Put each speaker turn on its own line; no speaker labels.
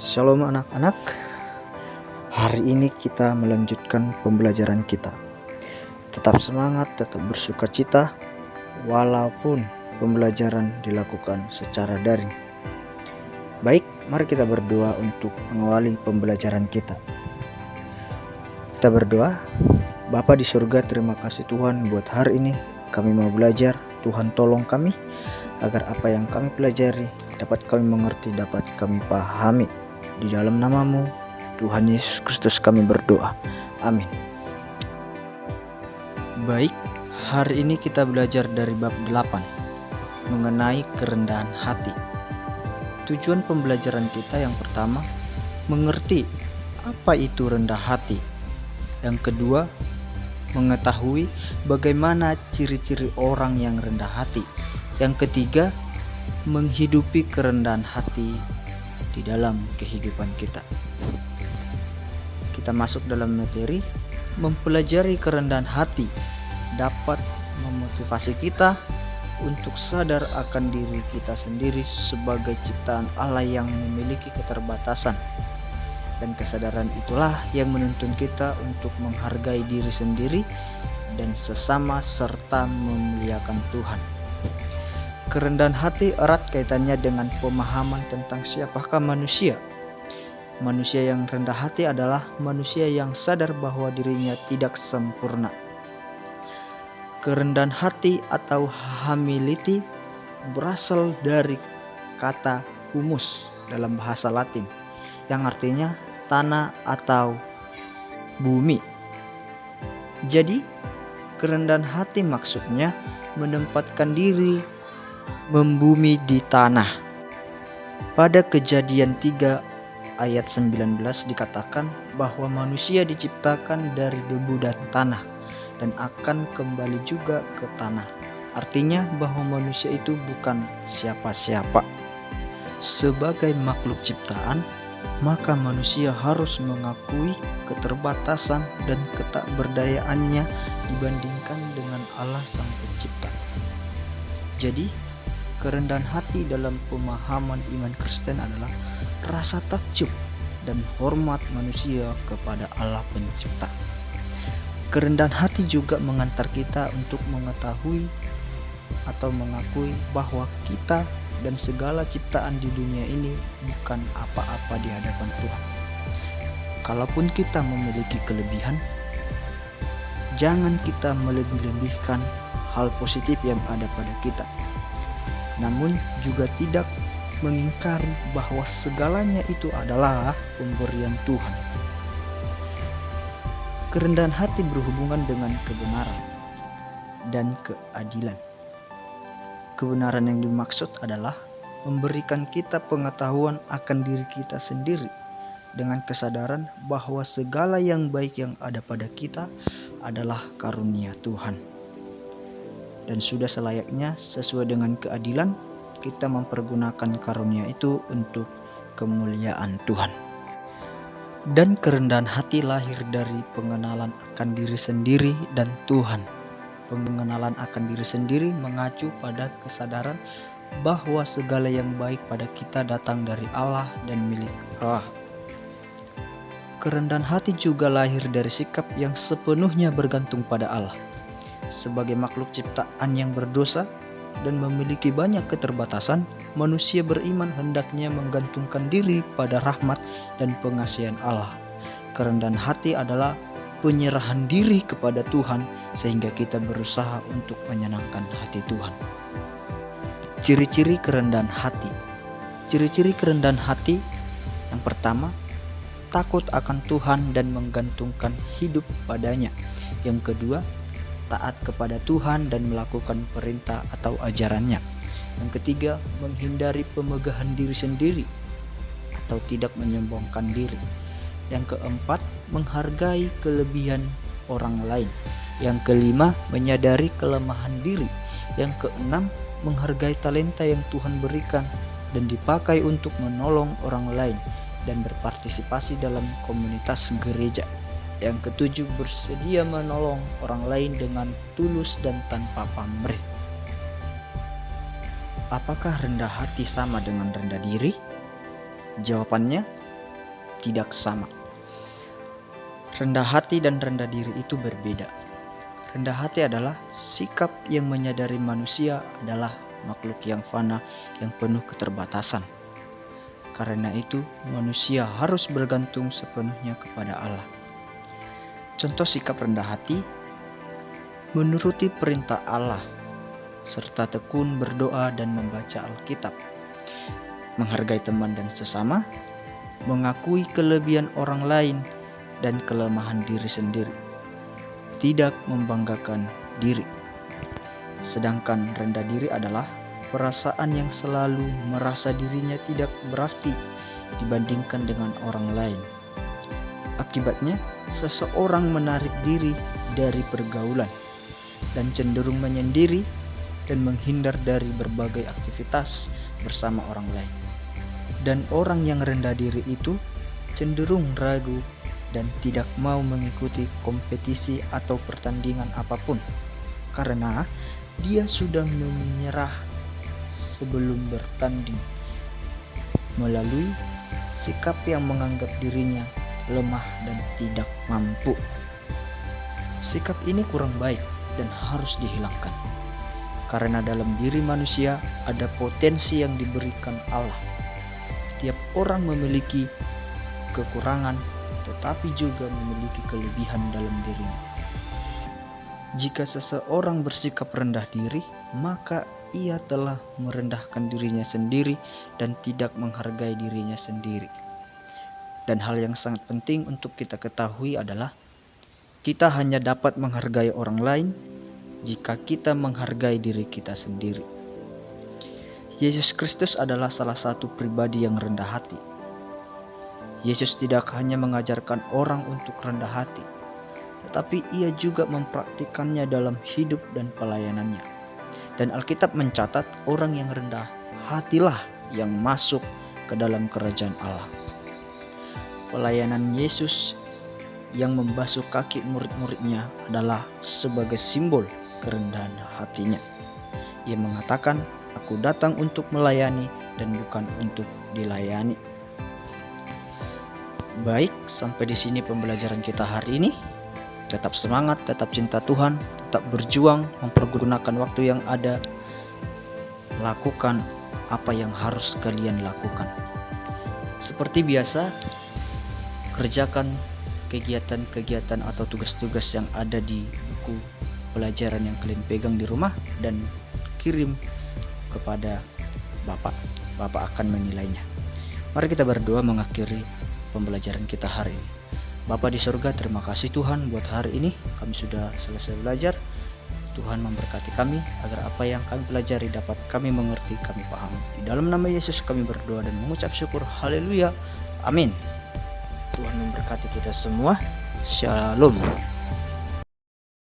Shalom anak-anak. Hari ini kita melanjutkan pembelajaran kita. Tetap semangat, tetap bersuka cita walaupun pembelajaran dilakukan secara daring. Baik, mari kita berdoa untuk mengawali pembelajaran kita. Kita berdoa. Bapa di surga, terima kasih Tuhan buat hari ini kami mau belajar. Tuhan tolong kami agar apa yang kami pelajari dapat kami mengerti, dapat kami pahami. Di dalam namamu Tuhan Yesus Kristus kami berdoa. Amin. Baik, hari ini kita belajar dari bab 8 mengenai kerendahan hati. Tujuan pembelajaran kita yang pertama, mengerti apa itu rendah hati. Yang kedua, mengetahui bagaimana ciri-ciri orang yang rendah hati. Yang ketiga, menghidupi kerendahan hati di dalam kehidupan kita. Kita masuk dalam materi. Mempelajari kerendahan hati dapat memotivasi kita untuk sadar akan diri kita sendiri sebagai ciptaan Allah yang memiliki keterbatasan. Dan kesadaran itulah yang menuntun kita untuk menghargai diri sendiri dan sesama serta memuliakan Tuhan. Kerendahan hati erat kaitannya dengan pemahaman tentang siapakah manusia. Manusia yang rendah hati adalah manusia yang sadar bahwa dirinya tidak sempurna. Kerendahan hati atau humility berasal dari kata humus dalam bahasa Latin yang artinya tanah atau bumi. Jadi, kerendahan hati maksudnya menempatkan diri membumi di tanah. Pada Kejadian 3 ayat 19 dikatakan bahwa manusia diciptakan dari debu dan tanah dan akan kembali juga ke tanah. Artinya bahwa manusia itu bukan siapa-siapa. Sebagai makhluk ciptaan, maka manusia harus mengakui keterbatasan dan ketakberdayaannya dibandingkan dengan Allah Sang Pencipta. Jadi, kerendahan hati dalam pemahaman iman Kristen adalah rasa takjub dan hormat manusia kepada Allah Pencipta. Kerendahan hati juga mengantar kita untuk mengetahui atau mengakui bahwa kita dan segala ciptaan di dunia ini bukan apa-apa di hadapan Tuhan. Kalaupun kita memiliki kelebihan, jangan kita melebih-lebihkan hal positif yang ada pada kita. Namun juga tidak mengingkari bahwa segalanya itu adalah pemberian Tuhan. Kerendahan hati berhubungan dengan kebenaran dan keadilan. Kebenaran yang dimaksud adalah memberikan kita pengetahuan akan diri kita sendiri dengan kesadaran bahwa segala yang baik yang ada pada kita adalah karunia Tuhan. Dan sudah selayaknya sesuai dengan keadilan kita mempergunakan karunia itu untuk kemuliaan Tuhan. Dan kerendahan hati lahir dari pengenalan akan diri sendiri dan Tuhan. Pengenalan akan diri sendiri mengacu pada kesadaran bahwa segala yang baik pada kita datang dari Allah dan milik Allah. Kerendahan hati juga lahir dari sikap yang sepenuhnya bergantung pada Allah. Sebagai makhluk ciptaan yang berdosa dan memiliki banyak keterbatasan, manusia beriman hendaknya menggantungkan diri pada rahmat dan pengasihan Allah. Kerendahan hati adalah penyerahan diri kepada Tuhan sehingga kita berusaha untuk menyenangkan hati Tuhan. Ciri-ciri kerendahan hati. Ciri-ciri kerendahan hati yang pertama, takut akan Tuhan dan menggantungkan hidup padanya. Yang kedua, taat kepada Tuhan dan melakukan perintah atau ajarannya. Yang ketiga, menghindari pemegahan diri sendiri atau tidak menyombongkan diri. Yang keempat, menghargai kelebihan orang lain. Yang kelima, menyadari kelemahan diri. Yang keenam, menghargai talenta yang Tuhan berikan dan dipakai untuk menolong orang lain dan berpartisipasi dalam komunitas gereja. Yang ketujuh, bersedia menolong orang lain dengan tulus dan tanpa pamrih. Apakah rendah hati sama dengan rendah diri? Jawabannya, tidak sama. Rendah hati dan rendah diri itu berbeda. Rendah hati adalah sikap yang menyadari manusia adalah makhluk yang fana, yang penuh keterbatasan. Karena itu, manusia harus bergantung sepenuhnya kepada Allah. Contoh sikap rendah hati, menuruti perintah Allah, serta tekun berdoa dan membaca Alkitab, menghargai teman dan sesama, mengakui kelebihan orang lain dan kelemahan diri sendiri, tidak membanggakan diri. Sedangkan rendah diri adalah perasaan yang selalu merasa dirinya tidak berarti dibandingkan dengan orang lain. Akibatnya, seseorang menarik diri dari pergaulan dan cenderung menyendiri dan menghindar dari berbagai aktivitas bersama orang lain. Dan orang yang rendah diri itu cenderung ragu dan tidak mau mengikuti kompetisi atau pertandingan apapun, karena dia sudah menyerah sebelum bertanding melalui sikap yang menganggap dirinya lemah dan tidak mampu. Sikap ini kurang baik dan harus dihilangkan, karena dalam diri manusia ada potensi yang diberikan Allah. Tiap orang memiliki kekurangan, tetapi juga memiliki kelebihan dalam dirinya. Jika seseorang bersikap rendah diri, maka ia telah merendahkan dirinya sendiri dan tidak menghargai dirinya sendiri. Dan hal yang sangat penting untuk kita ketahui adalah kita hanya dapat menghargai orang lain jika kita menghargai diri kita sendiri. Yesus Kristus adalah salah satu pribadi yang rendah hati. Yesus tidak hanya mengajarkan orang untuk rendah hati, tetapi ia juga mempraktikannya dalam hidup dan pelayanannya. Dan Alkitab mencatat orang yang rendah hatilah yang masuk ke dalam kerajaan Allah. Pelayanan Yesus yang membasuh kaki murid-muridnya adalah sebagai simbol kerendahan hatinya. Ia mengatakan, "Aku datang untuk melayani dan bukan untuk dilayani." Baik, sampai di sini pembelajaran kita hari ini. Tetap semangat, tetap cinta Tuhan, tetap berjuang, mempergunakan waktu yang ada. Lakukan apa yang harus kalian lakukan. Seperti biasa, kerjakan kegiatan-kegiatan atau tugas-tugas yang ada di buku pelajaran yang kalian pegang di rumah dan kirim kepada Bapak. Bapak akan menilainya. Mari kita berdoa mengakhiri pembelajaran kita hari ini. Bapa di surga, terima kasih Tuhan buat hari ini. Kami sudah selesai belajar. Tuhan memberkati kami agar apa yang kami pelajari dapat kami mengerti, kami pahami. Di dalam nama Yesus kami berdoa dan mengucap syukur. Haleluya. Amin. Tuhan memberkati kita semua. Shalom.